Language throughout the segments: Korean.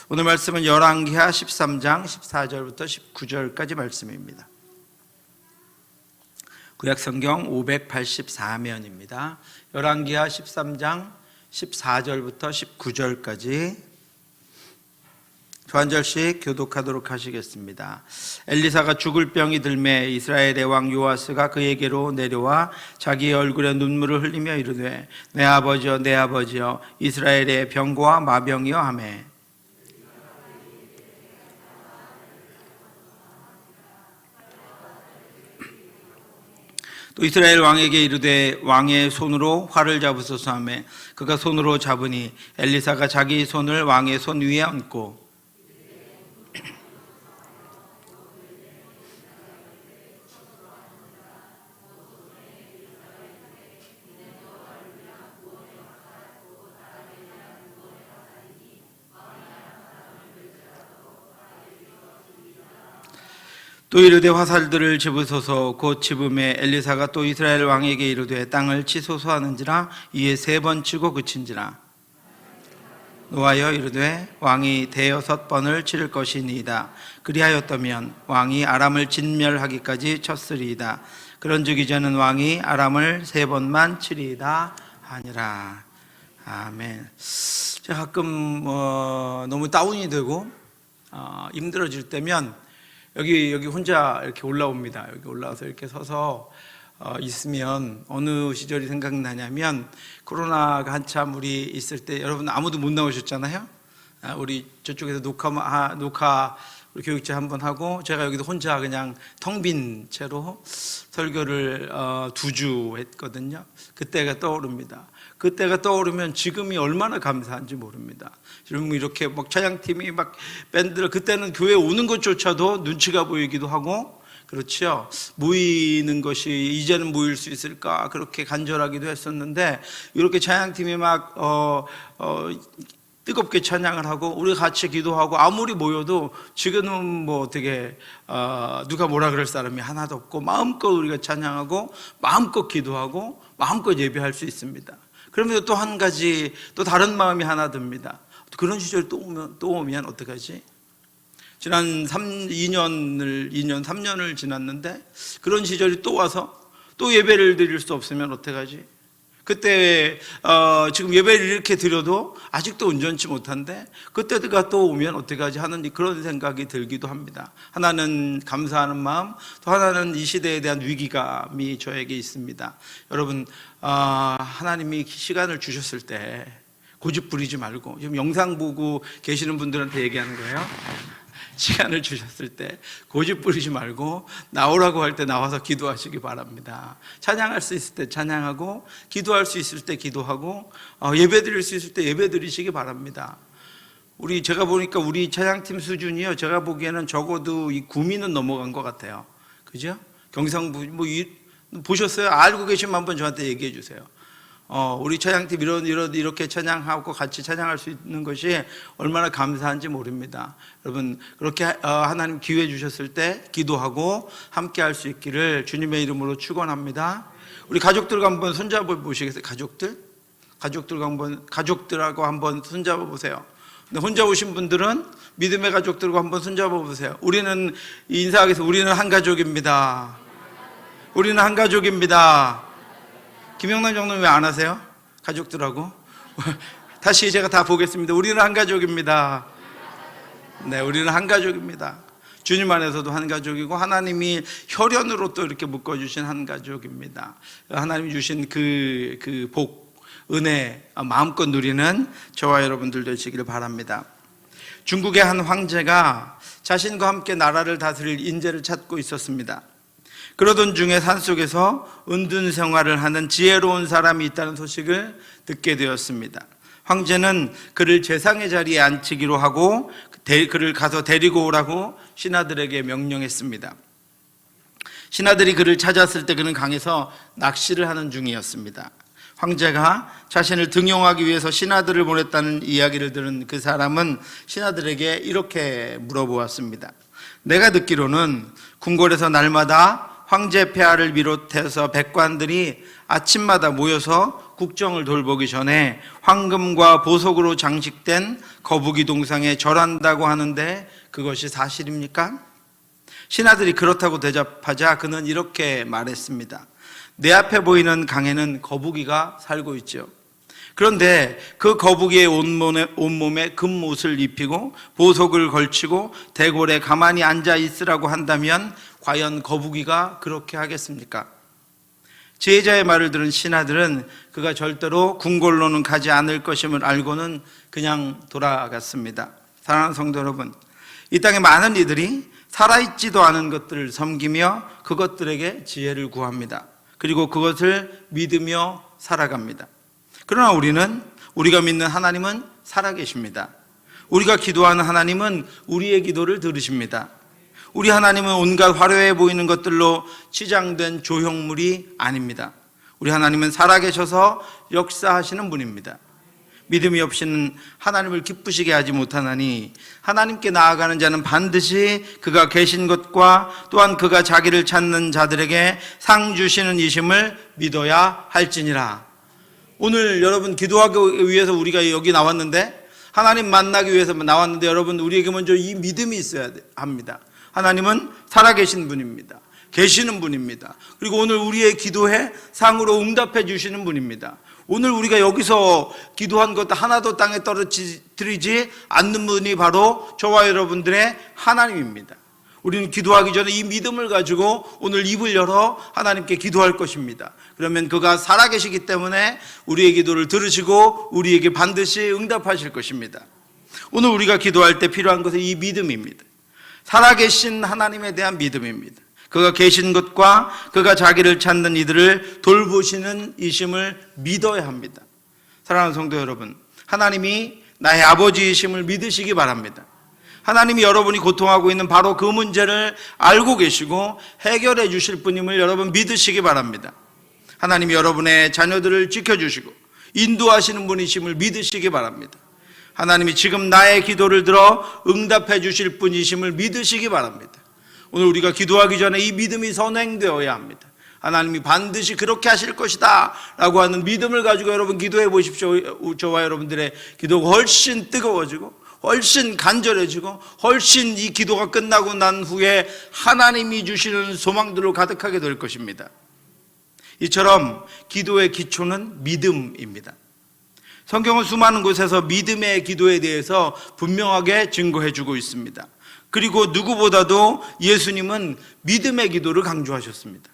오늘 말씀은 열왕기하 13장 14절부터 19절까지 말씀입니다. 구약성경 584면입니다. 열왕기하 13장 14절부터 19절까지 한 절씩 교독하도록 하시겠습니다. 엘리사가 죽을 병이 들매 이스라엘의 왕 요아스가 그에게로 내려와 자기의 얼굴에 눈물을 흘리며 이르되 내 아버지여 내 아버지여 이스라엘의 병고와 마병이여 하매 또 이스라엘 왕에게 이르되 왕의 손으로 활을 잡으소서 하매 그가 손으로 잡으니 엘리사가 자기 손을 왕의 손 위에 얹고 또 이르되 화살들을 집으소서. 곧 집음에 엘리사가 또 이스라엘 왕에게 이르되 땅을 치소서 하는지라. 이에 3번 치고 그친지라. 노하여 이르되 왕이 6번을 치를 것이니이다. 그리하였다면 왕이 아람을 진멸하기까지 쳤으리이다. 그런즉 이제는 왕이 아람을 3번만 치리이다 하니라. 아멘. 제가 가끔 너무 다운이 되고 힘들어질 때면 여기 혼자 이렇게 올라옵니다. 여기 올라와서 이렇게 서서 있으면 어느 시절이 생각나냐면 코로나가 한참 우리 있을 때 여러분 아무도 못 나오셨잖아요. 우리 저쪽에서 녹화 우리 교육자 한번 하고 제가 여기도 혼자 그냥 텅 빈 채로 설교를 2주 했거든요. 그때가 떠오릅니다. 그때가 떠오르면 지금이 얼마나 감사한지 모릅니다. 지금 이렇게 막 찬양팀이 막 밴드를 그때는 교회 오는 것조차도 눈치가 보이기도 하고 그렇죠. 모이는 것이 이제는 모일 수 있을까 그렇게 간절하기도 했었는데 이렇게 찬양팀이 막 뜨겁게 찬양을 하고 우리 같이 기도하고 아무리 모여도 지금은 뭐 어떻게 누가 뭐라 그럴 사람이 하나도 없고 마음껏 우리가 찬양하고 마음껏 기도하고 마음껏 예배할 수 있습니다. 그러면서 또 한 가지 또 다른 마음이 하나 듭니다. 그런 시절이 또 오면 어떡하지? 지난 3년을 지났는데 그런 시절이 또 와서 또 예배를 드릴 수 없으면 어떡하지? 그때 지금 예배를 이렇게 드려도 아직도 온전치 못한데 그때가 또 오면 어떡하지 하는 그런 생각이 들기도 합니다. 하나는 감사하는 마음, 또 하나는 이 시대에 대한 위기감이 저에게 있습니다. 여러분 하나님이 시간을 주셨을 때 고집 부리지 말고, 지금 영상 보고 계시는 분들한테 얘기하는 거예요. 시간을 주셨을 때 고집 부리지 말고 나오라고 할 때 나와서 기도하시기 바랍니다. 찬양할 수 있을 때 찬양하고 기도할 수 있을 때 기도하고 예배 드릴 수 있을 때 예배 드리시기 바랍니다. 제가 보니까 우리 찬양팀 수준이요, 제가 보기에는 적어도 이 9미는 넘어간 것 같아요. 그죠? 경상부 보셨어요? 알고 계시면 한번 저한테 얘기해 주세요. 우리 찬양팀 이렇게 찬양하고 같이 찬양할 수 있는 것이 얼마나 감사한지 모릅니다. 여러분 그렇게 하나님 기회 주셨을 때 기도하고 함께 할 수 있기를 주님의 이름으로 축원합니다. 우리 가족들과 한번 손잡아 보시겠어요? 가족들하고 한번 손잡아 보세요. 혼자 오신 분들은 믿음의 가족들과 한번 손잡아 보세요. 우리는 인사하겠습니다. 우리는 한 가족입니다. 우리는 한 가족입니다. 김영남 장로님 왜 안 하세요? 가족들하고 다시 제가 다 보겠습니다. 우리는 한 가족입니다. 네, 우리는 한 가족입니다. 주님 안에서도 한 가족이고 하나님이 혈연으로 또 이렇게 묶어주신 한 가족입니다. 하나님이 주신 그 복, 은혜 마음껏 누리는 저와 여러분들 되시기를 바랍니다. 중국의 한 황제가 자신과 함께 나라를 다스릴 인재를 찾고 있었습니다. 그러던 중에 산속에서 은둔 생활을 하는 지혜로운 사람이 있다는 소식을 듣게 되었습니다. 황제는 그를 제상의 자리에 앉히기로 하고 그를 가서 데리고 오라고 신하들에게 명령했습니다. 신하들이 그를 찾았을 때 그는 강에서 낚시를 하는 중이었습니다. 황제가 자신을 등용하기 위해서 신하들을 보냈다는 이야기를 들은 그 사람은 신하들에게 이렇게 물어보았습니다. 내가 듣기로는 궁궐에서 날마다 황제 폐하를 비롯해서 백관들이 아침마다 모여서 국정을 돌보기 전에 황금과 보석으로 장식된 거북이 동상에 절한다고 하는데 그것이 사실입니까? 신하들이 그렇다고 대답하자 그는 이렇게 말했습니다. 내 앞에 보이는 강에는 거북이가 살고 있죠. 그런데 그 거북이의 온몸에 금옷을 입히고 보석을 걸치고 대궐에 가만히 앉아 있으라고 한다면 과연 거북이가 그렇게 하겠습니까? 제자의 말을 들은 신하들은 그가 절대로 궁궐로는 가지 않을 것임을 알고는 그냥 돌아갔습니다. 사랑하는 성도 여러분, 이 땅에 많은 이들이 살아있지도 않은 것들을 섬기며 그것들에게 지혜를 구합니다. 그리고 그것을 믿으며 살아갑니다. 그러나 우리가 믿는 하나님은 살아계십니다. 우리가 기도하는 하나님은 우리의 기도를 들으십니다. 우리 하나님은 온갖 화려해 보이는 것들로 치장된 조형물이 아닙니다. 우리 하나님은 살아계셔서 역사하시는 분입니다. 믿음이 없이는 하나님을 기쁘시게 하지 못하나니 하나님께 나아가는 자는 반드시 그가 계신 것과 또한 그가 자기를 찾는 자들에게 상 주시는 이심을 믿어야 할지니라. 오늘 여러분 기도하기 위해서 우리가 여기 나왔는데, 하나님 만나기 위해서 나왔는데, 여러분 우리에게 먼저 이 믿음이 있어야 합니다. 하나님은 살아계신 분입니다. 계시는 분입니다. 그리고 오늘 우리의 기도에 상으로 응답해 주시는 분입니다. 오늘 우리가 여기서 기도한 것 하나도 땅에 떨어뜨리지 않는 분이 바로 저와 여러분들의 하나님입니다. 우리는 기도하기 전에 이 믿음을 가지고 오늘 입을 열어 하나님께 기도할 것입니다. 그러면 그가 살아계시기 때문에 우리의 기도를 들으시고 우리에게 반드시 응답하실 것입니다. 오늘 우리가 기도할 때 필요한 것은 이 믿음입니다. 살아계신 하나님에 대한 믿음입니다. 그가 계신 것과 그가 자기를 찾는 이들을 돌보시는 이심을 믿어야 합니다. 사랑하는 성도 여러분, 하나님이 나의 아버지이심을 믿으시기 바랍니다. 하나님이 여러분이 고통하고 있는 바로 그 문제를 알고 계시고 해결해 주실 분임을 여러분 믿으시기 바랍니다. 하나님이 여러분의 자녀들을 지켜주시고 인도하시는 분이심을 믿으시기 바랍니다. 하나님이 지금 나의 기도를 들어 응답해 주실 분이심을 믿으시기 바랍니다. 오늘 우리가 기도하기 전에 이 믿음이 선행되어야 합니다. 하나님이 반드시 그렇게 하실 것이다 라고 하는 믿음을 가지고 여러분 기도해 보십시오. 저와 여러분들의 기도가 훨씬 뜨거워지고 훨씬 간절해지고 훨씬 이 기도가 끝나고 난 후에 하나님이 주시는 소망들로 가득하게 될 것입니다. 이처럼 기도의 기초는 믿음입니다. 성경은 수많은 곳에서 믿음의 기도에 대해서 분명하게 증거해 주고 있습니다. 그리고 누구보다도 예수님은 믿음의 기도를 강조하셨습니다.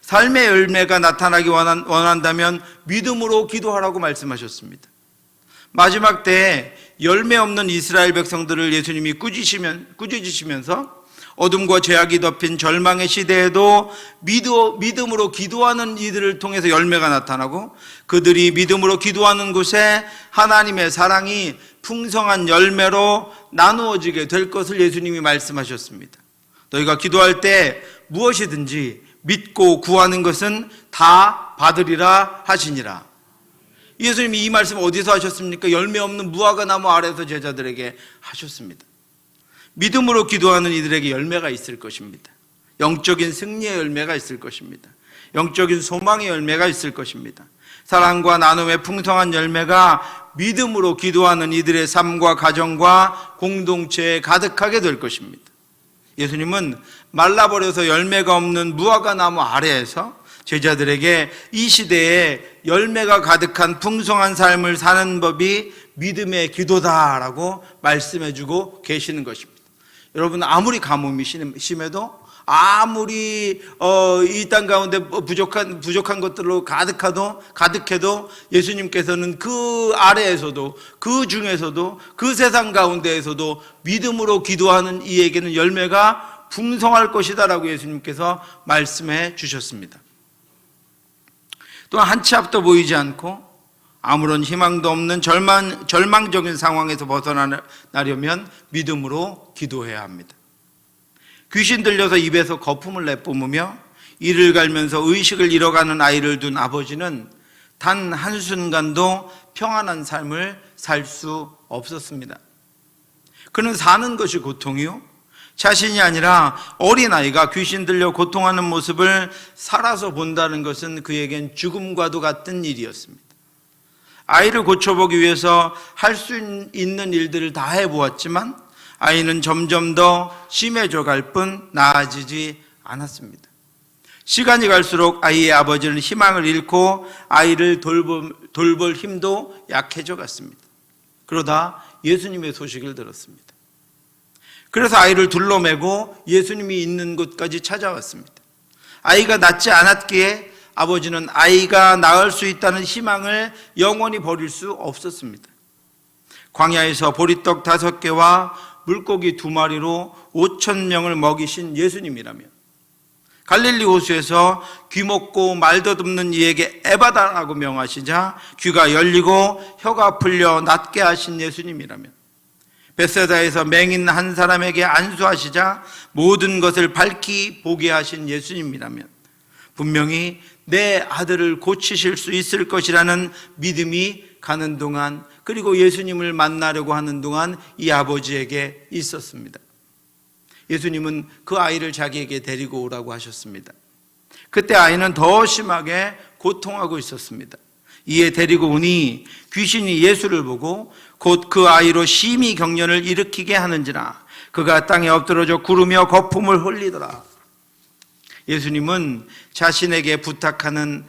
삶의 열매가 나타나기 원한다면 믿음으로 기도하라고 말씀하셨습니다. 마지막 때에 열매 없는 이스라엘 백성들을 예수님이 꾸짖으시면서 어둠과 죄악이 덮인 절망의 시대에도 믿음으로 기도하는 이들을 통해서 열매가 나타나고 그들이 믿음으로 기도하는 곳에 하나님의 사랑이 풍성한 열매로 나누어지게 될 것을 예수님이 말씀하셨습니다. 너희가 기도할 때 무엇이든지 믿고 구하는 것은 다 받으리라 하시니라. 예수님이 이 말씀 어디서 하셨습니까? 열매 없는 무화과 나무 아래에서 제자들에게 하셨습니다. 믿음으로 기도하는 이들에게 열매가 있을 것입니다. 영적인 승리의 열매가 있을 것입니다. 영적인 소망의 열매가 있을 것입니다. 사랑과 나눔의 풍성한 열매가 믿음으로 기도하는 이들의 삶과 가정과 공동체에 가득하게 될 것입니다. 예수님은 말라버려서 열매가 없는 무화과 나무 아래에서 제자들에게 이 시대에 열매가 가득한 풍성한 삶을 사는 법이 믿음의 기도다라고 말씀해주고 계시는 것입니다. 여러분, 아무리 가뭄이 심해도, 아무리 이 땅 가운데 부족한 것들로 가득해도 예수님께서는 그 아래에서도, 그 중에서도, 그 세상 가운데에서도 믿음으로 기도하는 이에게는 열매가 풍성할 것이다 라고 예수님께서 말씀해 주셨습니다. 또한 한치 앞도 보이지 않고 아무런 희망도 없는 절망적인 상황에서 벗어나려면 믿음으로 기도해야 합니다. 귀신 들려서 입에서 거품을 내뿜으며 이를 갈면서 의식을 잃어가는 아이를 둔 아버지는 단 한순간도 평안한 삶을 살 수 없었습니다. 그는 사는 것이 고통이요, 자신이 아니라 어린아이가 귀신 들려 고통하는 모습을 살아서 본다는 것은 그에겐 죽음과도 같은 일이었습니다. 아이를 고쳐보기 위해서 할 수 있는 일들을 다 해보았지만 아이는 점점 더 심해져 갈 뿐 나아지지 않았습니다. 시간이 갈수록 아이의 아버지는 희망을 잃고 아이를 돌볼 힘도 약해져 갔습니다. 그러다 예수님의 소식을 들었습니다. 그래서 아이를 둘러매고 예수님이 있는 곳까지 찾아왔습니다. 아이가 낫지 않았기에 아버지는 아이가 나을 수 있다는 희망을 영원히 버릴 수 없었습니다. 광야에서 보리떡 5개와 물고기 2마리로 5,000명을 먹이신 예수님이라면, 갈릴리 호수에서 귀 먹고 말 더듬는 이에게 에바다라고 명하시자 귀가 열리고 혀가 풀려 낫게 하신 예수님이라면, 벳세다에서 맹인 한 사람에게 안수하시자 모든 것을 밝히 보게 하신 예수님이라면 분명히 내 아들을 고치실 수 있을 것이라는 믿음이 가는 동안, 그리고 예수님을 만나려고 하는 동안 이 아버지에게 있었습니다. 예수님은 그 아이를 자기에게 데리고 오라고 하셨습니다. 그때 아이는 더 심하게 고통하고 있었습니다. 이에 데리고 오니 귀신이 예수를 보고 곧 그 아이로 심히 경련을 일으키게 하는지라 그가 땅에 엎드러져 구르며 거품을 흘리더라. 예수님은 자신에게 부탁하는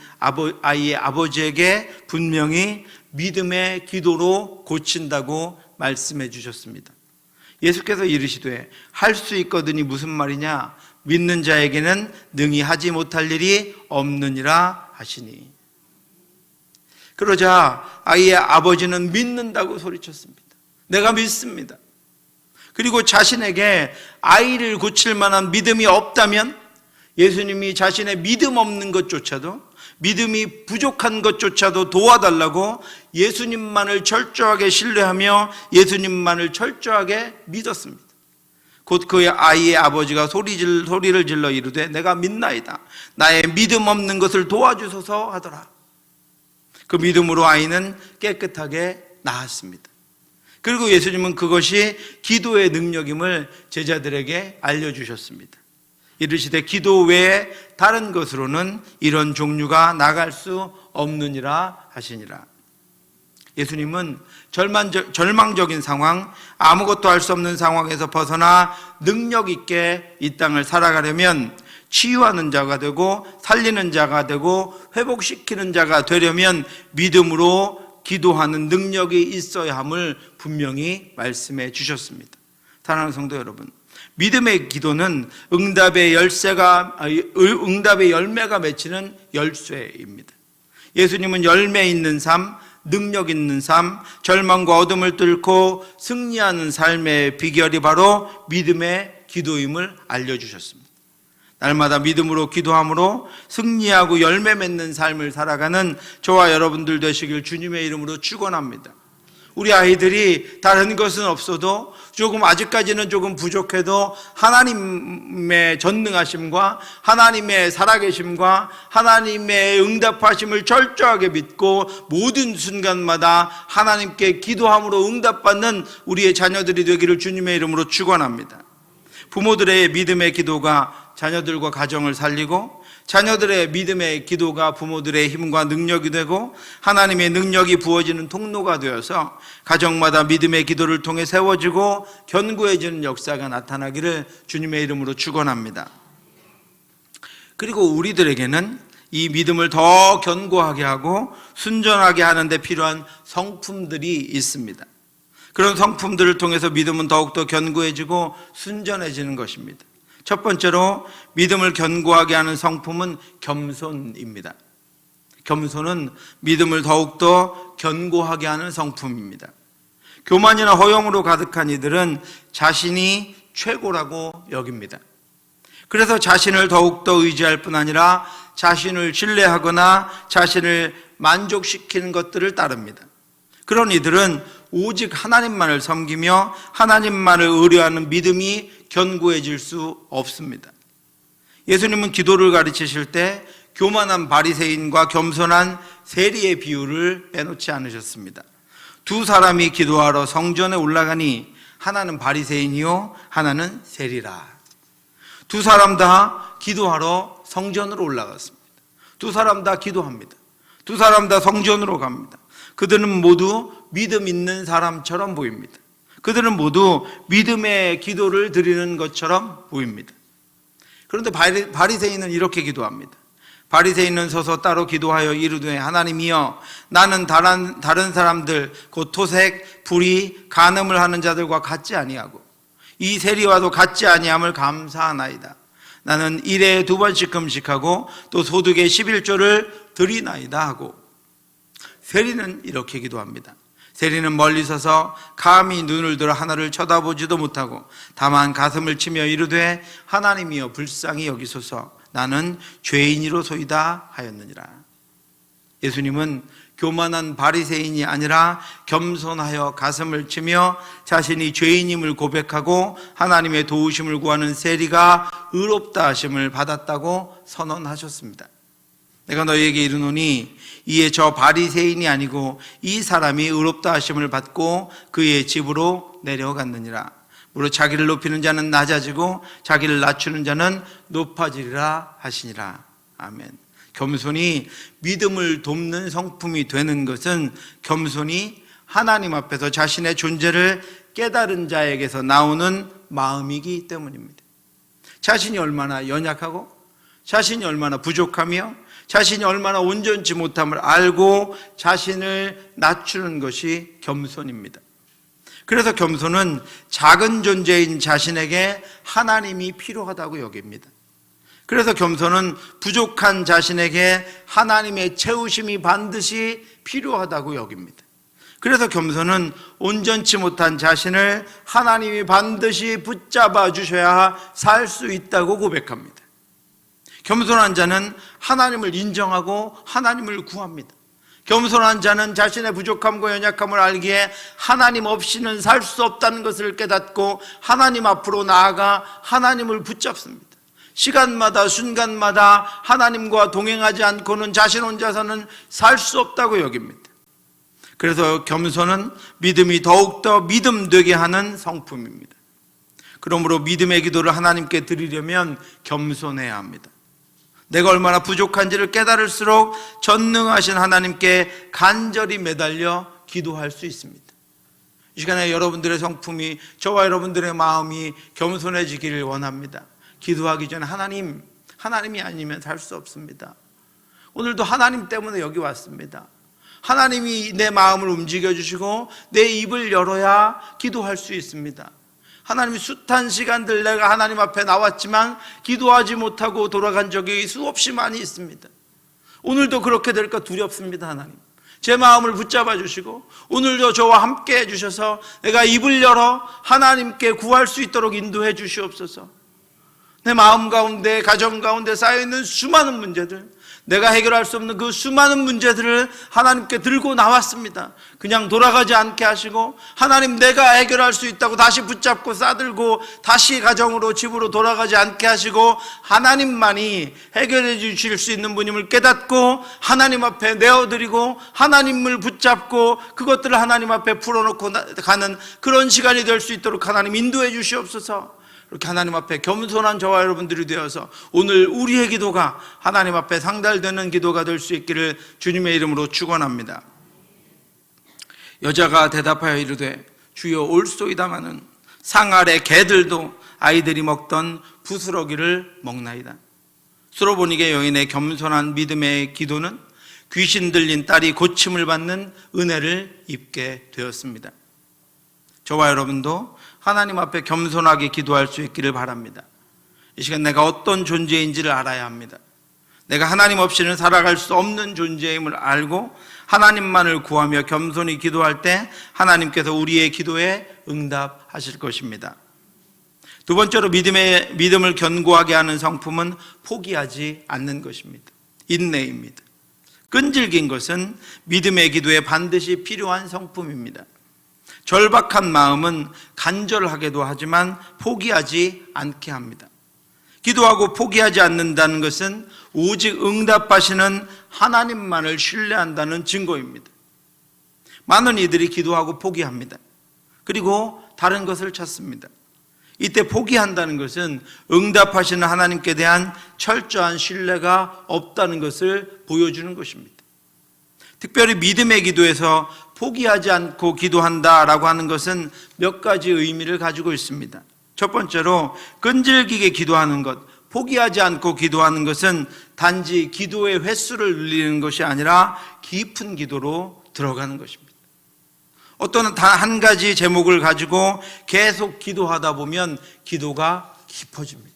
아이의 아버지에게 분명히 믿음의 기도로 고친다고 말씀해 주셨습니다. 예수께서 이르시되 할 수 있거든이 무슨 말이냐, 믿는 자에게는 능히 하지 못할 일이 없느니라 하시니. 그러자 아이의 아버지는 믿는다고 소리쳤습니다. 내가 믿습니다. 그리고 자신에게 아이를 고칠 만한 믿음이 없다면 예수님이 자신의 믿음 없는 것조차도, 믿음이 부족한 것조차도 도와달라고 예수님만을 철저하게 신뢰하며 예수님만을 철저하게 믿었습니다. 곧 그 아이의 아버지가 소리를 질러 이르되 내가 믿나이다, 나의 믿음 없는 것을 도와주소서 하더라. 그 믿음으로 아이는 깨끗하게 나았습니다. 그리고 예수님은 그것이 기도의 능력임을 제자들에게 알려주셨습니다. 이르시되 기도 외에 다른 것으로는 이런 종류가 나갈 수 없느니라 하시니라. 예수님은 절망적인 상황, 아무것도 할 수 없는 상황에서 벗어나 능력 있게 이 땅을 살아가려면 치유하는 자가 되고 살리는 자가 되고 회복시키는 자가 되려면 믿음으로 기도하는 능력이 있어야 함을 분명히 말씀해 주셨습니다. 사랑하는 성도 여러분, 믿음의 기도는 응답의 열매가 맺히는 열쇠입니다. 예수님은 열매 있는 삶, 능력 있는 삶, 절망과 어둠을 뚫고 승리하는 삶의 비결이 바로 믿음의 기도임을 알려주셨습니다. 날마다 믿음으로 기도함으로 승리하고 열매 맺는 삶을 살아가는 저와 여러분들 되시길 주님의 이름으로 축원합니다. 우리 아이들이 다른 것은 없어도 아직까지는 조금 부족해도 하나님의 전능하심과 하나님의 살아계심과 하나님의 응답하심을 철저하게 믿고 모든 순간마다 하나님께 기도함으로 응답받는 우리의 자녀들이 되기를 주님의 이름으로 축원합니다. 부모들의 믿음의 기도가 자녀들과 가정을 살리고, 자녀들의 믿음의 기도가 부모들의 힘과 능력이 되고, 하나님의 능력이 부어지는 통로가 되어서 가정마다 믿음의 기도를 통해 세워지고 견고해지는 역사가 나타나기를 주님의 이름으로 축원합니다. 그리고 우리들에게는 이 믿음을 더 견고하게 하고 순전하게 하는 데 필요한 성품들이 있습니다. 그런 성품들을 통해서 믿음은 더욱더 견고해지고 순전해지는 것입니다. 첫 번째로 믿음을 견고하게 하는 성품은 겸손입니다. 겸손은 믿음을 더욱더 견고하게 하는 성품입니다. 교만이나 허영으로 가득한 이들은 자신이 최고라고 여깁니다. 그래서 자신을 더욱더 의지할 뿐 아니라 자신을 신뢰하거나 자신을 만족시키는 것들을 따릅니다. 그런 이들은 오직 하나님만을 섬기며 하나님만을 의뢰하는 믿음이 견고해질 수 없습니다. 예수님은 기도를 가르치실 때 교만한 바리새인과 겸손한 세리의 비유를 빼놓지 않으셨습니다. 두 사람이 기도하러 성전에 올라가니 하나는 바리새인이요 하나는 세리라. 두 사람 다 기도하러 성전으로 올라갔습니다. 두 사람 다 기도합니다. 두 사람 다 성전으로 갑니다. 그들은 모두 믿음 있는 사람처럼 보입니다. 그들은 모두 믿음의 기도를 드리는 것처럼 보입니다. 그런데 바리새인은 이렇게 기도합니다. 바리새인은 서서 따로 기도하여 이르되 하나님이여 나는 다른 사람들 곧 토색, 불의, 간음을 하는 자들과 같지 아니하고 이 세리와도 같지 아니함을 감사하나이다. 나는 일에 2번씩 금식하고 또 소득의 11조를 드리나이다 하고, 세리는 이렇게 기도합니다. 세리는 멀리 서서 감히 눈을 들어 하나를 쳐다보지도 못하고 다만 가슴을 치며 이르되 하나님이여 불쌍히 여기소서 나는 죄인이로소이다 하였느니라. 예수님은 교만한 바리새인이 아니라 겸손하여 가슴을 치며 자신이 죄인임을 고백하고 하나님의 도우심을 구하는 세리가 의롭다 하심을 받았다고 선언하셨습니다. 내가 너희에게 이르노니 이에 저 바리새인이 아니고 이 사람이 의롭다 하심을 받고 그의 집으로 내려갔느니라. 무릇 자기를 높이는 자는 낮아지고 자기를 낮추는 자는 높아지리라 하시니라. 아멘. 겸손이 믿음을 돕는 성품이 되는 것은 겸손이 하나님 앞에서 자신의 존재를 깨달은 자에게서 나오는 마음이기 때문입니다. 자신이 얼마나 연약하고 자신이 얼마나 부족하며 자신이 얼마나 온전치 못함을 알고 자신을 낮추는 것이 겸손입니다. 그래서 겸손은 작은 존재인 자신에게 하나님이 필요하다고 여깁니다. 그래서 겸손은 부족한 자신에게 하나님의 채우심이 반드시 필요하다고 여깁니다. 그래서 겸손은 온전치 못한 자신을 하나님이 반드시 붙잡아 주셔야 살 수 있다고 고백합니다. 겸손한 자는 하나님을 인정하고 하나님을 구합니다. 겸손한 자는 자신의 부족함과 연약함을 알기에 하나님 없이는 살 수 없다는 것을 깨닫고 하나님 앞으로 나아가 하나님을 붙잡습니다. 시간마다 순간마다 하나님과 동행하지 않고는 자신 혼자서는 살 수 없다고 여깁니다. 그래서 겸손은 믿음이 더욱더 믿음되게 하는 성품입니다. 그러므로 믿음의 기도를 하나님께 드리려면 겸손해야 합니다. 내가 얼마나 부족한지를 깨달을수록 전능하신 하나님께 간절히 매달려 기도할 수 있습니다. 이 시간에 여러분들의 성품이, 저와 여러분들의 마음이 겸손해지기를 원합니다. 기도하기 전에 하나님이 아니면 살 수 없습니다. 오늘도 하나님 때문에 여기 왔습니다. 하나님이 내 마음을 움직여 주시고 내 입을 열어야 기도할 수 있습니다. 하나님이 숱한 시간들 내가 하나님 앞에 나왔지만 기도하지 못하고 돌아간 적이 수없이 많이 있습니다. 오늘도 그렇게 될까 두렵습니다. 하나님 제 마음을 붙잡아 주시고 오늘도 저와 함께 해주셔서 내가 입을 열어 하나님께 구할 수 있도록 인도해 주시옵소서. 내 마음 가운데, 가정 가운데 쌓여있는 수많은 문제들, 내가 해결할 수 없는 그 수많은 문제들을 하나님께 들고 나왔습니다. 그냥 돌아가지 않게 하시고 하나님 내가 해결할 수 있다고 다시 붙잡고 싸들고 다시 가정으로 집으로 돌아가지 않게 하시고 하나님만이 해결해 주실 수 있는 분임을 깨닫고 하나님 앞에 내어드리고 하나님을 붙잡고 그것들을 하나님 앞에 풀어놓고 가는 그런 시간이 될 수 있도록 하나님 인도해 주시옵소서. 이렇게 하나님 앞에 겸손한 저와 여러분들이 되어서 오늘 우리의 기도가 하나님 앞에 상달되는 기도가 될 수 있기를 주님의 이름으로 축원합니다. 여자가 대답하여 이르되 주여 올소이다마는 상 아래 개들도 아이들이 먹던 부스러기를 먹나이다. 수로보니게 여인의 겸손한 믿음의 기도는 귀신 들린 딸이 고침을 받는 은혜를 입게 되었습니다. 저와 여러분도 하나님 앞에 겸손하게 기도할 수 있기를 바랍니다. 이 시간 내가 어떤 존재인지를 알아야 합니다. 내가 하나님 없이는 살아갈 수 없는 존재임을 알고 하나님만을 구하며 겸손히 기도할 때 하나님께서 우리의 기도에 응답하실 것입니다. 두 번째로 믿음을 견고하게 하는 성품은 포기하지 않는 것입니다. 인내입니다. 끈질긴 것은 믿음의 기도에 반드시 필요한 성품입니다. 절박한 마음은 간절하게도 하지만 포기하지 않게 합니다. 기도하고 포기하지 않는다는 것은 오직 응답하시는 하나님만을 신뢰한다는 증거입니다. 많은 이들이 기도하고 포기합니다. 그리고 다른 것을 찾습니다. 이때 포기한다는 것은 응답하시는 하나님께 대한 철저한 신뢰가 없다는 것을 보여주는 것입니다. 특별히 믿음의 기도에서 포기하지 않고 기도한다라고 하는 것은 몇 가지 의미를 가지고 있습니다. 첫 번째로 끈질기게 기도하는 것, 포기하지 않고 기도하는 것은 단지 기도의 횟수를 늘리는 것이 아니라 깊은 기도로 들어가는 것입니다. 어떤 단 한 가지 제목을 가지고 계속 기도하다 보면 기도가 깊어집니다.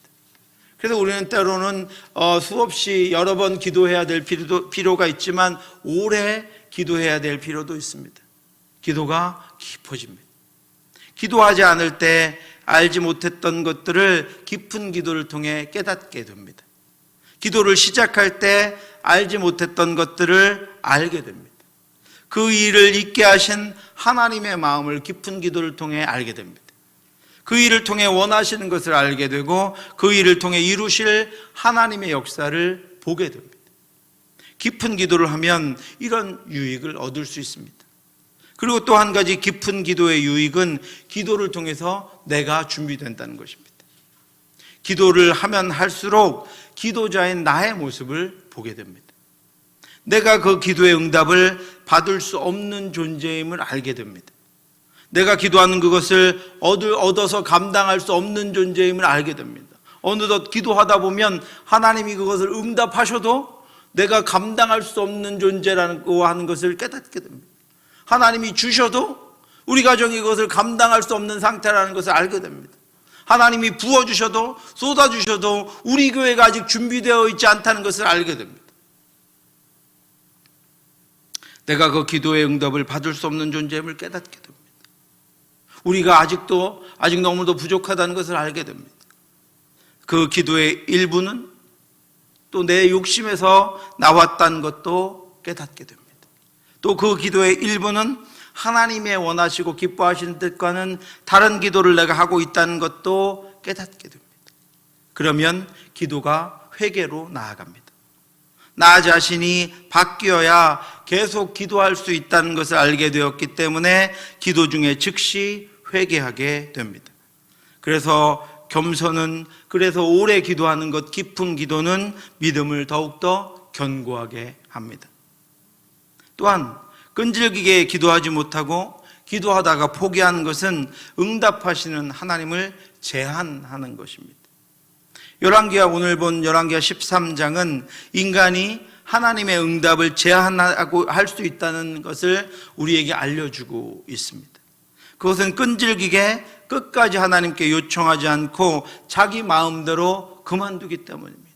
그래서 우리는 때로는 수없이 여러 번 기도해야 될 필요가 있지만 오래 기도해야 될 필요도 있습니다. 기도가 깊어집니다. 기도하지 않을 때 알지 못했던 것들을 깊은 기도를 통해 깨닫게 됩니다. 기도를 시작할 때 알지 못했던 것들을 알게 됩니다. 그 일을 있게 하신 하나님의 마음을 깊은 기도를 통해 알게 됩니다. 그 일을 통해 원하시는 것을 알게 되고 그 일을 통해 이루실 하나님의 역사를 보게 됩니다. 깊은 기도를 하면 이런 유익을 얻을 수 있습니다. 그리고 또 한 가지 깊은 기도의 유익은 기도를 통해서 내가 준비된다는 것입니다. 기도를 하면 할수록 기도자인 나의 모습을 보게 됩니다. 내가 그 기도의 응답을 받을 수 없는 존재임을 알게 됩니다. 내가 기도하는 그것을 얻어서 감당할 수 없는 존재임을 알게 됩니다. 어느덧 기도하다 보면 하나님이 그것을 응답하셔도 내가 감당할 수 없는 존재라고 하는 것을 깨닫게 됩니다. 하나님이 주셔도 우리 가정이 그것을 감당할 수 없는 상태라는 것을 알게 됩니다. 하나님이 부어주셔도 쏟아주셔도 우리 교회가 아직 준비되어 있지 않다는 것을 알게 됩니다. 내가 그 기도의 응답을 받을 수 없는 존재임을 깨닫게 됩니다. 우리가 아직 너무도 부족하다는 것을 알게 됩니다. 그 기도의 일부는 또 내 욕심에서 나왔다는 것도 깨닫게 됩니다. 또 그 기도의 일부는 하나님의 원하시고 기뻐하시는 뜻과는 다른 기도를 내가 하고 있다는 것도 깨닫게 됩니다. 그러면 기도가 회개로 나아갑니다. 나 자신이 바뀌어야 계속 기도할 수 있다는 것을 알게 되었기 때문에 기도 중에 즉시 회개하게 됩니다. 그래서 겸손은, 그래서 오래 기도하는 것, 깊은 기도는 믿음을 더욱더 견고하게 합니다. 또한 끈질기게 기도하지 못하고 기도하다가 포기하는 것은 응답하시는 하나님을 제한하는 것입니다. 열왕기하, 오늘 본 열왕기하 13장은 인간이 하나님의 응답을 제한하고 할 수 있다는 것을 우리에게 알려주고 있습니다. 그것은 끈질기게 끝까지 하나님께 요청하지 않고 자기 마음대로 그만두기 때문입니다.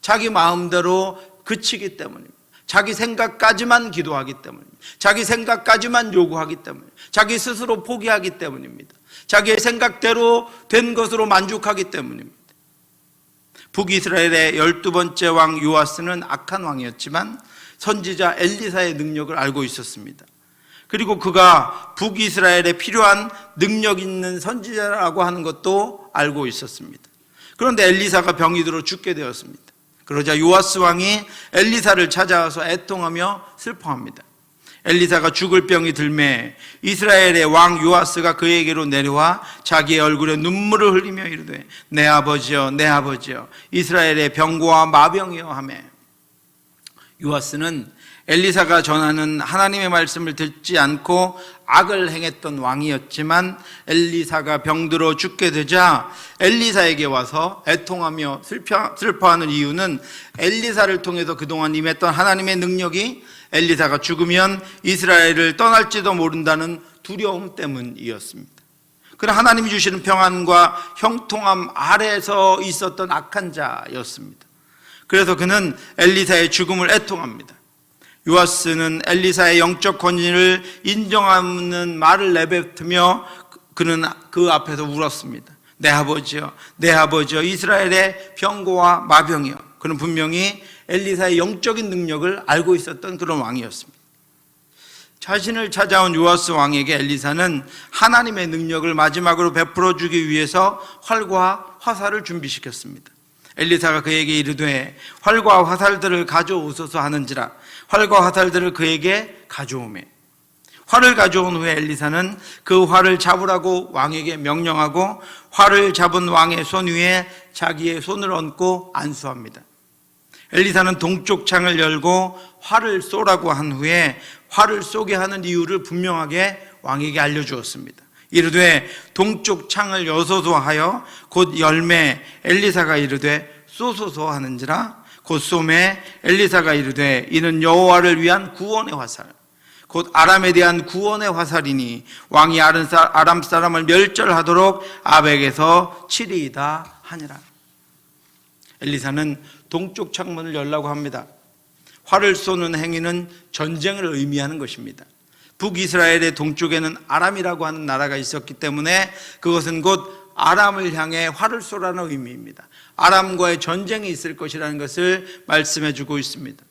자기 마음대로 그치기 때문입니다. 자기 생각까지만 기도하기 때문입니다. 자기 생각까지만 요구하기 때문입니다. 자기 스스로 포기하기 때문입니다. 자기의 생각대로 된 것으로 만족하기 때문입니다. 북이스라엘의 12번째 왕 요아스는 악한 왕이었지만 선지자 엘리사의 능력을 알고 있었습니다. 그리고 그가 북이스라엘에 필요한 능력 있는 선지자라고 하는 것도 알고 있었습니다. 그런데 엘리사가 병이 들어 죽게 되었습니다. 그러자 요아스 왕이 엘리사를 찾아와서 애통하며 슬퍼합니다. 엘리사가 죽을 병이 들매 이스라엘의 왕 요아스가 그에게로 내려와 자기의 얼굴에 눈물을 흘리며 이르되 내 아버지여 내 아버지여 이스라엘의 병고와 마병이여 하며, 요아스는 엘리사가 전하는 하나님의 말씀을 듣지 않고 악을 행했던 왕이었지만 엘리사가 병들어 죽게 되자 엘리사에게 와서 애통하며 슬퍼하는 이유는 엘리사를 통해서 그동안 임했던 하나님의 능력이 엘리사가 죽으면 이스라엘을 떠날지도 모른다는 두려움 때문이었습니다. 그러나 하나님이 주시는 평안과 형통함 아래에서 있었던 악한 자였습니다. 그래서 그는 엘리사의 죽음을 애통합니다. 요아스는 엘리사의 영적 권위를 인정하는 말을 내뱉으며 그는 그 앞에서 울었습니다. 내 아버지여 내 아버지여 이스라엘의 병고와 마병이여. 그는 분명히 엘리사의 영적인 능력을 알고 있었던 그런 왕이었습니다. 자신을 찾아온 요아스 왕에게 엘리사는 하나님의 능력을 마지막으로 베풀어 주기 위해서 활과 화살을 준비시켰습니다. 엘리사가 그에게 이르되 활과 화살들을 가져오소서 하는지라 활과 화살들을 그에게 가져오매 활을 가져온 후에 엘리사는 그 활을 잡으라고 왕에게 명령하고 활을 잡은 왕의 손 위에 자기의 손을 얹고 안수합니다. 엘리사는 동쪽 창을 열고 활을 쏘라고 한 후에 활을 쏘게 하는 이유를 분명하게 왕에게 알려주었습니다. 이르되 동쪽 창을 여소서 하여 곧 열매. 엘리사가 이르되 쏘소서 하는지라. 곧 쏘매. 엘리사가 이르되 이는 여호와를 위한 구원의 화살, 곧 아람에 대한 구원의 화살이니 왕이 아람 사람을 멸절하도록 아벡에서 치리이다 하니라. 엘리사는 동쪽 창문을 열라고 합니다. 활을 쏘는 행위는 전쟁을 의미하는 것입니다. 북이스라엘의 동쪽에는 아람이라고 하는 나라가 있었기 때문에 그것은 곧 아람을 향해 활을 쏘라는 의미입니다. 아람과의 전쟁이 있을 것이라는 것을 말씀해 주고 있습니다.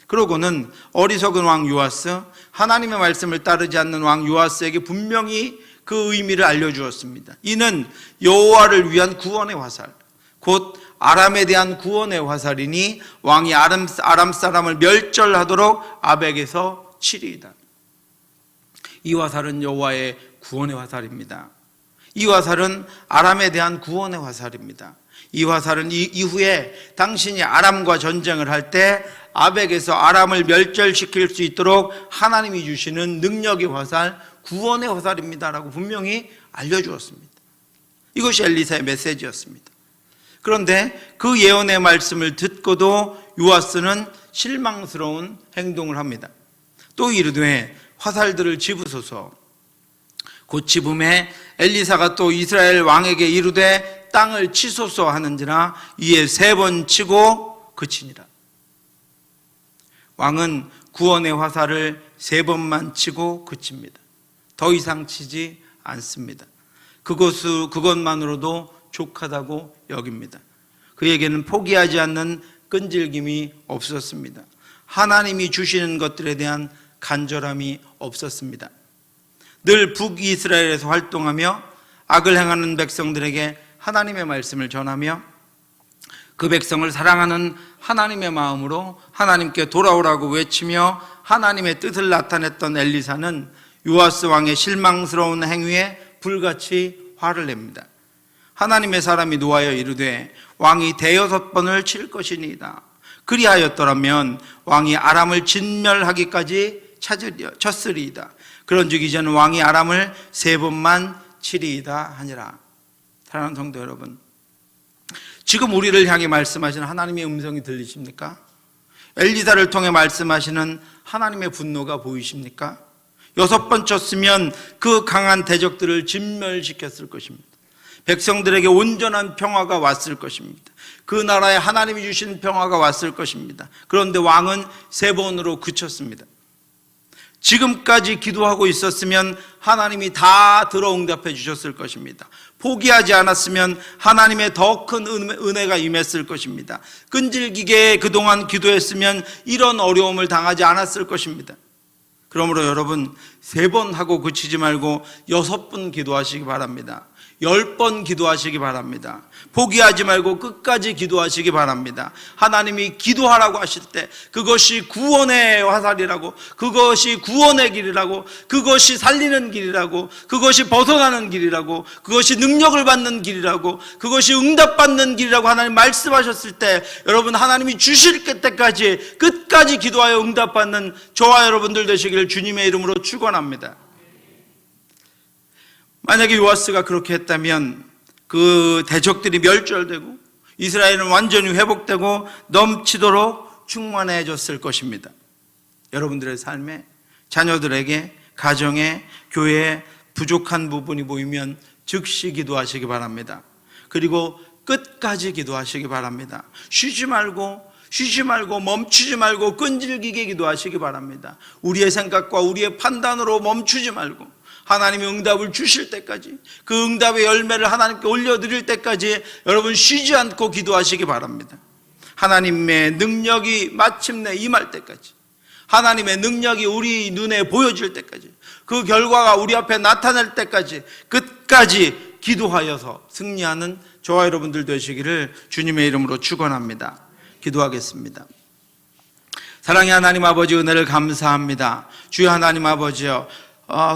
그러고는 어리석은 왕 요아스, 하나님의 말씀을 따르지 않는 왕 요아스에게 분명히 그 의미를 알려주었습니다. 이는 여호와를 위한 구원의 화살, 곧 아람에 대한 구원의 화살이니 왕이 아람 사람을 멸절하도록 아벡에서 치리이다. 이 화살은 여호와의 구원의 화살입니다. 이 화살은 아람에 대한 구원의 화살입니다. 이 화살은 이후에 당신이 아람과 전쟁을 할 때 아벡에서 아람을 멸절시킬 수 있도록 하나님이 주시는 능력의 화살, 구원의 화살입니다라고 분명히 알려주었습니다. 이것이 엘리사의 메시지였습니다. 그런데 그 예언의 말씀을 듣고도 요아스는 실망스러운 행동을 합니다. 또 이르되 화살들을 집으소서. 곧 집음에 엘리사가 또 이스라엘 왕에게 이르되 땅을 치소서 하는지라. 이에 3번 치고 그치니라. 왕은 구원의 화살을 3번만 치고 그칩니다. 더 이상 치지 않습니다. 그것만으로도 족하다고 여깁니다. 그에게는 포기하지 않는 끈질김이 없었습니다. 하나님이 주시는 것들에 대한 간절함이 없었습니다. 늘 북이스라엘에서 활동하며 악을 행하는 백성들에게 하나님의 말씀을 전하며 그 백성을 사랑하는 하나님의 마음으로 하나님께 돌아오라고 외치며 하나님의 뜻을 나타냈던 엘리사는 요아스 왕의 실망스러운 행위에 불같이 화를 냅니다. 하나님의 사람이 노하여 이르되 왕이 6번을 칠 것이니이다. 그리하였더라면 왕이 아람을 진멸하기까지 쳤으리이다. 그런즉 이제는 왕이 아람을 3번만 치리이다 하니라. 사랑하는 성도 여러분, 지금 우리를 향해 말씀하시는 하나님의 음성이 들리십니까? 엘리사를 통해 말씀하시는 하나님의 분노가 보이십니까? 6번 쳤으면 그 강한 대적들을 진멸시켰을 것입니다. 백성들에게 온전한 평화가 왔을 것입니다. 그 나라에 하나님이 주신 평화가 왔을 것입니다. 그런데 왕은 3번으로 그쳤습니다. 지금까지 기도하고 있었으면 하나님이 다 들어 응답해 주셨을 것입니다. 포기하지 않았으면 하나님의 더 큰 은혜가 임했을 것입니다. 끈질기게 그동안 기도했으면 이런 어려움을 당하지 않았을 것입니다. 그러므로 여러분, 3번 하고 그치지 말고 6번 기도하시기 바랍니다. 10번 기도하시기 바랍니다. 포기하지 말고 끝까지 기도하시기 바랍니다. 하나님이 기도하라고 하실 때 그것이 구원의 화살이라고, 그것이 구원의 길이라고, 그것이 살리는 길이라고, 그것이 벗어나는 길이라고, 그것이 능력을 받는 길이라고, 그것이 응답받는 길이라고 하나님 말씀하셨을 때 여러분, 하나님이 주실 때까지 끝까지 기도하여 응답받는 저와 여러분들 되시기를 주님의 이름으로 축원합니다. 만약에 요아스가 그렇게 했다면 그 대적들이 멸절되고 이스라엘은 완전히 회복되고 넘치도록 충만해졌을 것입니다. 여러분들의 삶에, 자녀들에게, 가정에, 교회에 부족한 부분이 보이면 즉시 기도하시기 바랍니다. 그리고 끝까지 기도하시기 바랍니다. 쉬지 말고 멈추지 말고 끈질기게 기도하시기 바랍니다. 우리의 생각과 우리의 판단으로 멈추지 말고 하나님이 응답을 주실 때까지, 그 응답의 열매를 하나님께 올려드릴 때까지 여러분 쉬지 않고 기도하시기 바랍니다. 하나님의 능력이 마침내 임할 때까지, 하나님의 능력이 우리 눈에 보여질 때까지, 그 결과가 우리 앞에 나타날 때까지 끝까지 기도하여서 승리하는 저와 여러분들 되시기를 주님의 이름으로 축원합니다. 기도하겠습니다. 사랑의 하나님 아버지, 은혜를 감사합니다. 주여 하나님 아버지여,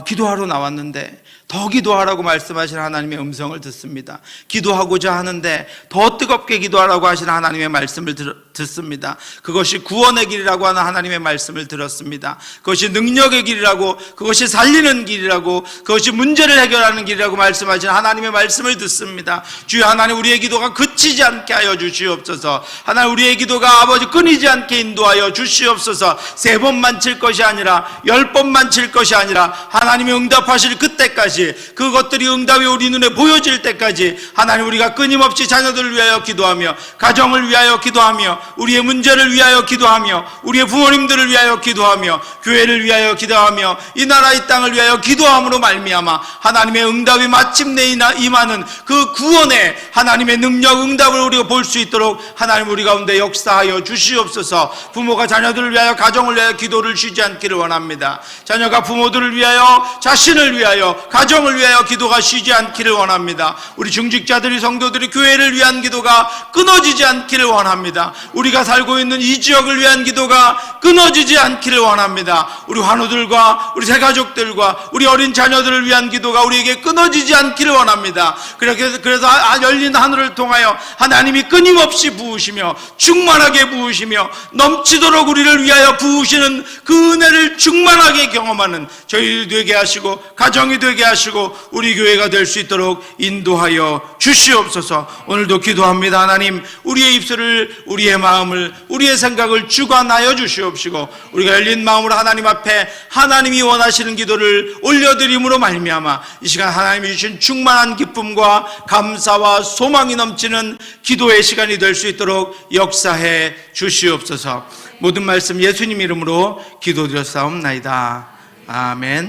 기도하러 나왔는데 더 기도하라고 말씀하시는 하나님의 음성을 듣습니다. 기도하고자 하는데 더 뜨겁게 기도하라고 하시는 하나님의 말씀을 듣습니다. 그것이 구원의 길이라고 하는 하나님의 말씀을 들었습니다. 그것이 능력의 길이라고, 그것이 살리는 길이라고, 그것이 문제를 해결하는 길이라고 말씀하시는 하나님의 말씀을 듣습니다. 주여 하나님, 우리의 기도가 그치지 않게 하여 주시옵소서. 하나님, 우리의 기도가 아버지 끊이지 않게 인도하여 주시옵소서. 3번만 칠 것이 아니라 10번만 칠 것이 아니라 하나님이 응답하실 그때까지, 그것들이 응답이 우리 눈에 보여질 때까지 하나님, 우리가 끊임없이 자녀들을 위하여 기도하며, 가정을 위하여 기도하며, 우리의 문제를 위하여 기도하며, 우리의 부모님들을 위하여 기도하며, 교회를 위하여 기도하며, 이 나라 이 땅을 위하여 기도함으로 말미암아 하나님의 응답이 마침내 임하는 그 구원의 하나님의 능력, 응답을 우리가 볼 수 있도록 하나님, 우리 가운데 역사하여 주시옵소서. 부모가 자녀들을 위하여, 가정을 위하여 기도를 쉬지 않기를 원합니다. 자녀가 부모들을 위하여, 자신을 위하여, 가정을 위하여 기도가 쉬지 않기를 원합니다. 우리 중직자들이, 성도들이 교회를 위한 기도가 끊어지지 않기를 원합니다. 우리가 살고 있는 이 지역을 위한 기도가 끊어지지 않기를 원합니다. 우리 환우들과 우리 새가족들과 우리 어린 자녀들을 위한 기도가 우리에게 끊어지지 않기를 원합니다. 그래서 열린 하늘을 통하여 하나님이 끊임없이 부으시며, 충만하게 부으시며, 넘치도록 우리를 위하여 부으시는 그 은혜를 충만하게 경험하는 저희 되게 하시고, 가정이 되게 하시고, 우리 교회가 될 수 있도록 인도하여 주시옵소서. 오늘도 기도합니다. 하나님, 우리의 입술을, 우리의 마음을, 우리의 생각을 주관하여 주시옵시고, 우리가 열린 마음으로 하나님 앞에 하나님이 원하시는 기도를 올려드림으로 말미암아 이 시간 하나님이 주신 충만한 기쁨과 감사와 소망이 넘치는 기도의 시간이 될 수 있도록 역사해 주시옵소서. 모든 말씀 예수님 이름으로 기도드렸사옵나이다. 아멘.